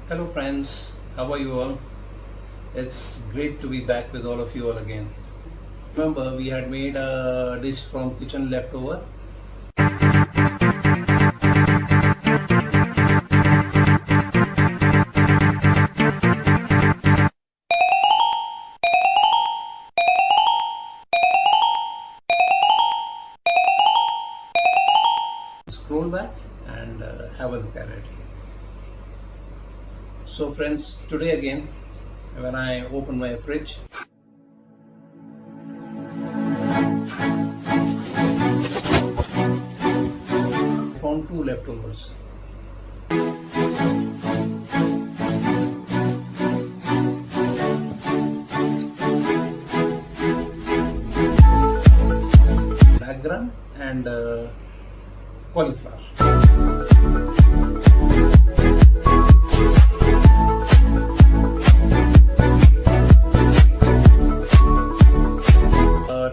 Hello friends, how are you all? It's great to be back with all of you all again. Remember we had made a dish from kitchen leftover. Scroll back and have a look at it. So friends, today again when I open my fridge, I found two leftovers. Black gram and cauliflower.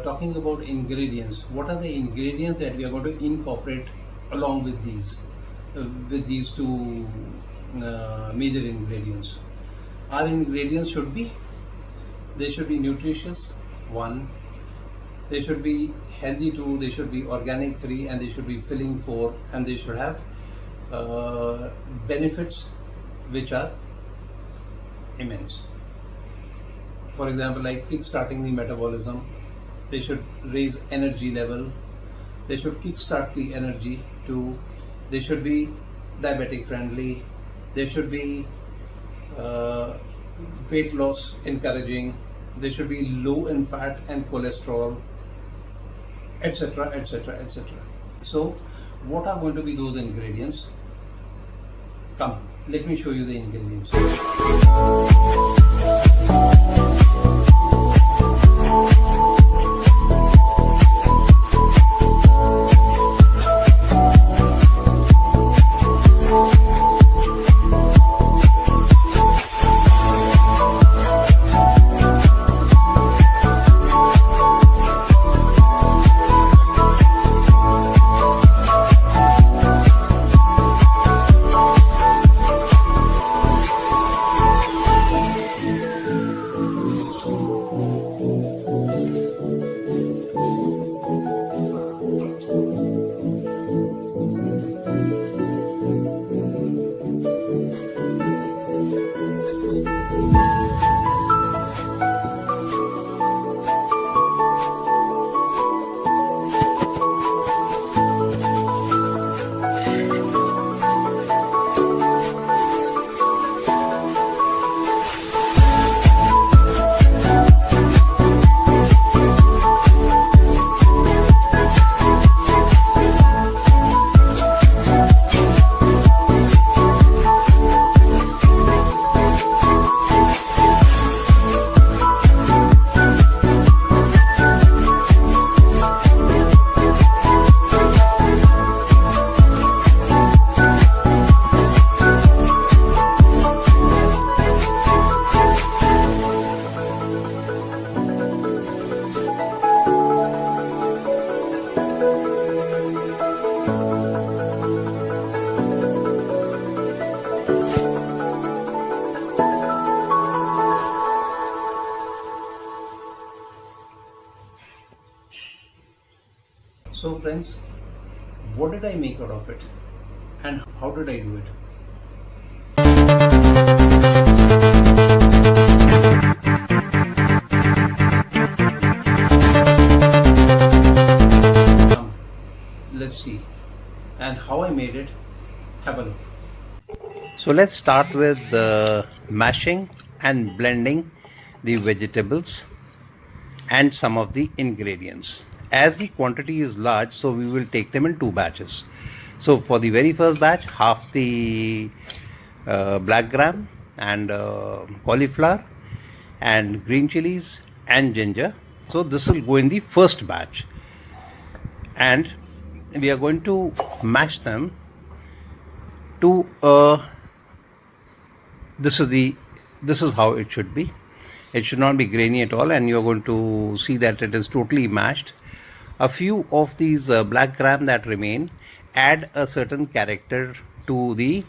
Talking about ingredients, what are the ingredients that we are going to incorporate along with these two major ingredients? Our ingredients should be nutritious, one. They should be healthy, two. They should be organic, three. And they should be filling, four. And they should have benefits which are immense. For example, like kick-starting the metabolism. They should raise energy level. They should kickstart the energy too. They should be diabetic friendly. They should be weight loss encouraging. They should be low in fat and cholesterol, etc., etc., etc. So what are going to be those ingredients? Come, let me show you the ingredients. So friends, what did I make out of it and how did I do it? Let's see, and how I made it, have a look. So let's start with mashing and blending the vegetables and some of the ingredients. As the quantity is large, so we will take them in two batches. So for the very first batch, half the black gram and cauliflower and green chilies and ginger. So this will go in the first batch, and we are going to mash them to this is how it should be. It should not be grainy at all, and you're going to see that it is totally mashed. A few of these black gram that remain add a certain character to the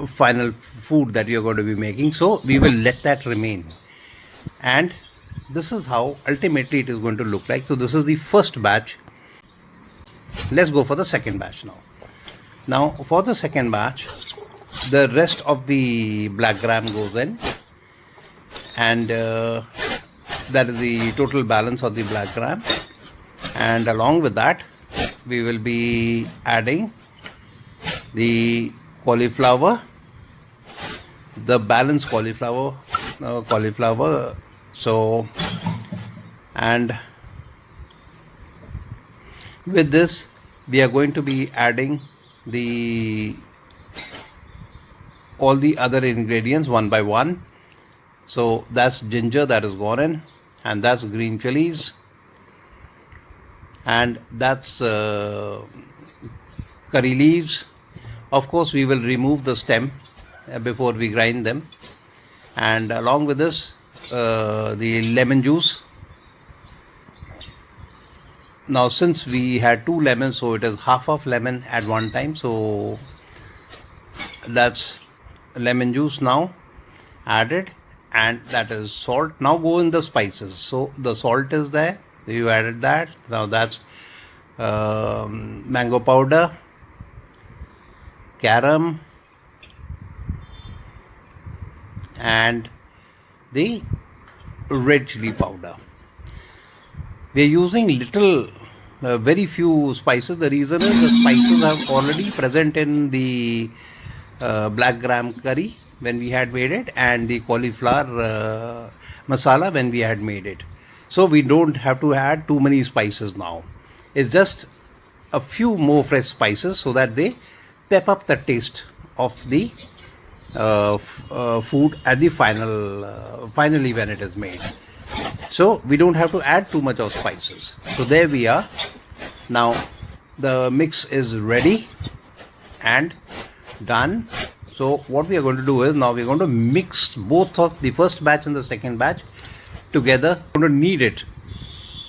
final food that you're going to be making. So we will let that remain. And this is how ultimately it is going to look like. So this is the first batch. Let's go for the second batch now. Now for the second batch, the rest of the black gram goes in, and that is the total balance of the black gram. And along with that, we will be adding the cauliflower, the balanced cauliflower. So, and with this, we are going to be adding all the other ingredients one by one. So that's ginger that is gone in, and that's green chilies, and that's curry leaves. Of course, we will remove the stem before we grind them. And along with this, the lemon juice. Now since we had 2 lemons, so it is half of lemon at one time. So that's lemon juice now added, and that is salt. Now go in the spices. So the salt is there, you added that. Now that's mango powder, carom, and the red chili powder. We are using very few spices. The reason is the spices are already present in the black gram curry when we had made it, and the cauliflower masala when we had made it. So we don't have to add too many spices now. It's just a few more fresh spices so that they pep up the taste of the food at the finally when it is made. So we don't have to add too much of spices. So there we are. Now the mix is ready and done. So what we are going to do is, now we are going to mix both of the first batch and the second batch together. We're going to knead it.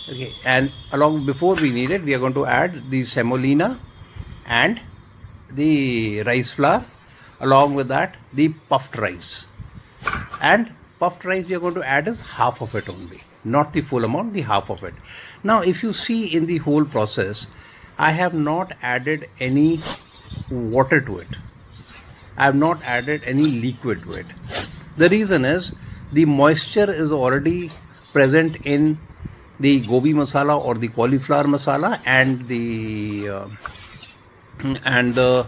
Okay, and before we knead it, we are going to add the semolina and the rice flour. Along with that, the puffed rice. And puffed rice we are going to add is half of it only, not the full amount, the half of it. Now if you see in the whole process, I have not added any water to it. I have not added any liquid to it. The reason is the moisture is already present in the gobi masala or the cauliflower masala and the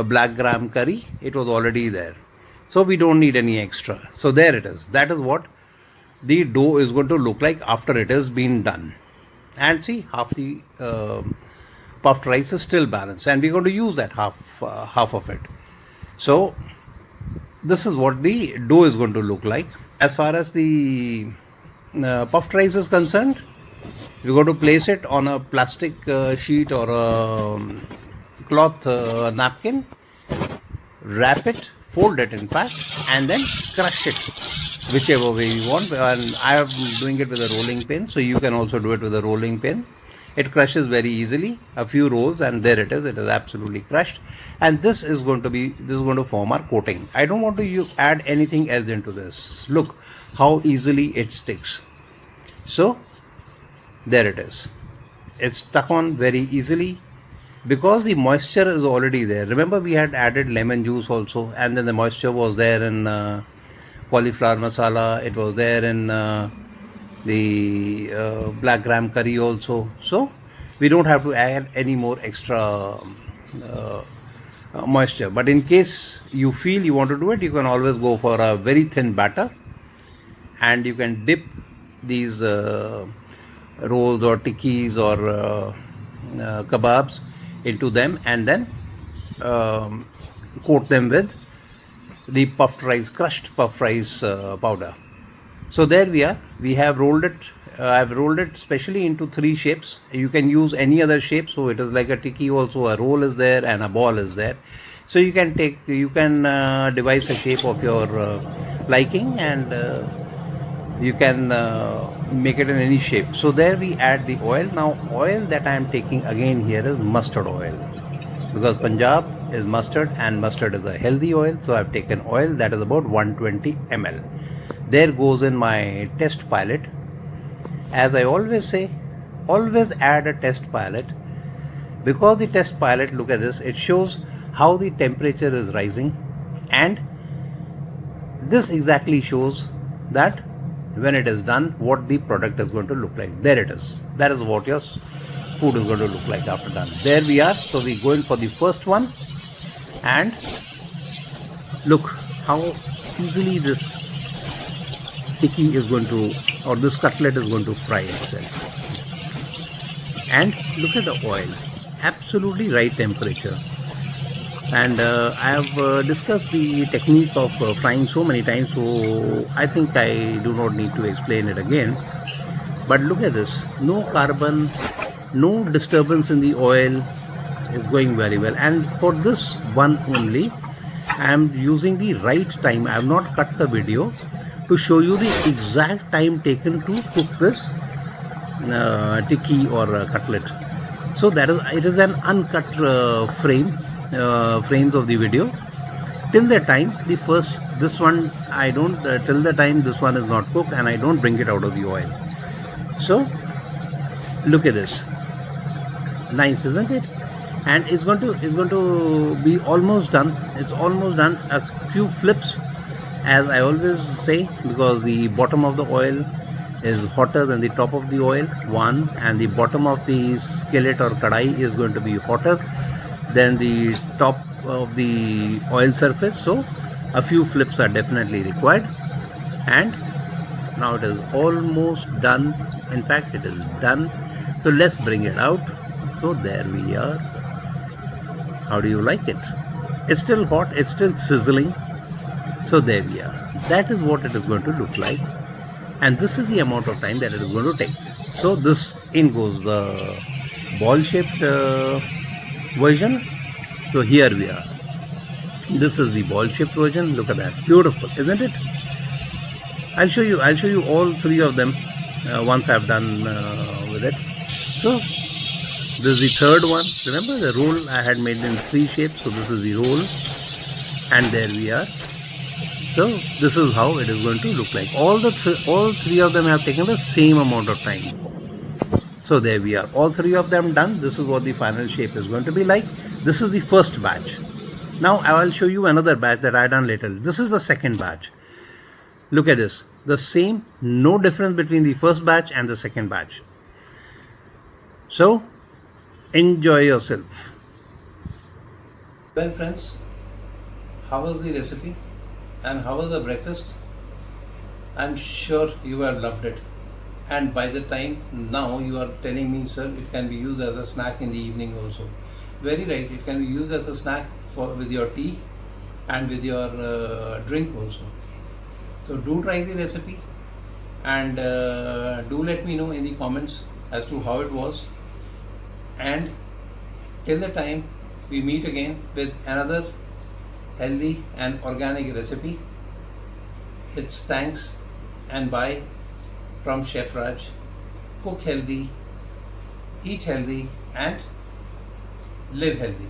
black gram curry. It was already there. So we don't need any extra. So there it is. That is what the dough is going to look like after it has been done. And see, half the puffed rice is still balanced, and we're going to use that half of it. So this is what the dough is going to look like. As far as the puffed rice is concerned, we're going to place it on a plastic sheet or a cloth napkin, wrap it, fold it in fact, and then crush it whichever way you want. And I am doing it with a rolling pin, so you can also do it with a rolling pin. It crushes very easily, a few rolls, and there it is absolutely crushed. And this is going to form our coating. I don't want to add anything else into this. Look how easily it sticks. So there it is. It's stuck on very easily because the moisture is already there. Remember, we had added lemon juice also, and then the moisture was there in cauliflower masala. It was there in the black gram curry also. So we don't have to add any more extra moisture. But in case you feel you want to do it, you can always go for a very thin batter, and you can dip these rolls or tikkis or kebabs into them, and then coat them with the puffed rice, crushed puffed rice powder. So there we are. We have rolled it. I've rolled it specially into 3 shapes. You can use any other shape. So it is like a tikki also. A roll is there and a ball is there. So you can devise a shape of your liking, and you can make it in any shape. So there we add the oil. Now oil that I am taking again here is mustard oil, because Punjab is mustard, and mustard is a healthy oil, so I've taken oil that is about 120 ml. There goes in my test pilot. As I always say, always add a test pilot, because the test pilot, look at this, it shows how the temperature is rising, and this exactly shows that when it is done, what the product is going to look like. There it is. That is what your food is going to look like after done. There we are. So we go in for the first one, and look how easily this tikki is going to, or this cutlet is going to fry itself. And look at the oil, absolutely right temperature. And I have discussed the technique of frying so many times, so I think I do not need to explain it again. But look at this, no carbon, no disturbance in the oil, is going very well. And for this one only, I am using the right time. I have not cut the video to show you the exact time taken to cook this tikki or cutlet. So that is, it is an uncut frames of the video. Till the time this one I don't till the time this one is not cooked, and I don't bring it out of the oil. So look at this, nice, isn't it? And it's going to be almost done. It's almost done. A few flips, as I always say, because the bottom of the oil is hotter than the top of the oil, one, and the bottom of the skillet or kadai is going to be hotter than the top of the oil surface. So a few flips are definitely required. And now it is almost done. In fact, it is done. So let's bring it out. So there we are. How do you like it? It's still hot, it's still sizzling. So there we are. That is what it is going to look like. And this is the amount of time that it is going to take. So this in goes the ball shaped version. So here we are. This is the ball shaped version. Look at that. Beautiful, isn't it? I'll show you all three of them once I've done with it. So this is the third one. Remember the roll I had made in three shapes. So this is the roll. And there we are. So this is how it is going to look like. All three of them have taken the same amount of time. So there we are. All three of them done. This is what the final shape is going to be like. This is the first batch. Now I will show you another batch that I done later. This is the second batch. Look at this. The same, no difference between the first batch and the second batch. So enjoy yourself. Well friends, how was the recipe and how was the breakfast? I'm sure you have loved it. And by the time now you are telling me, sir, it can be used as a snack in the evening also. Very right, it can be used as a snack with your tea and with your drink also. So do try the recipe, and do let me know in the comments as to how it was. And till the time we meet again with another healthy and organic recipe, it's thanks and bye from Chef Raj. Cook healthy, eat healthy, and live healthy.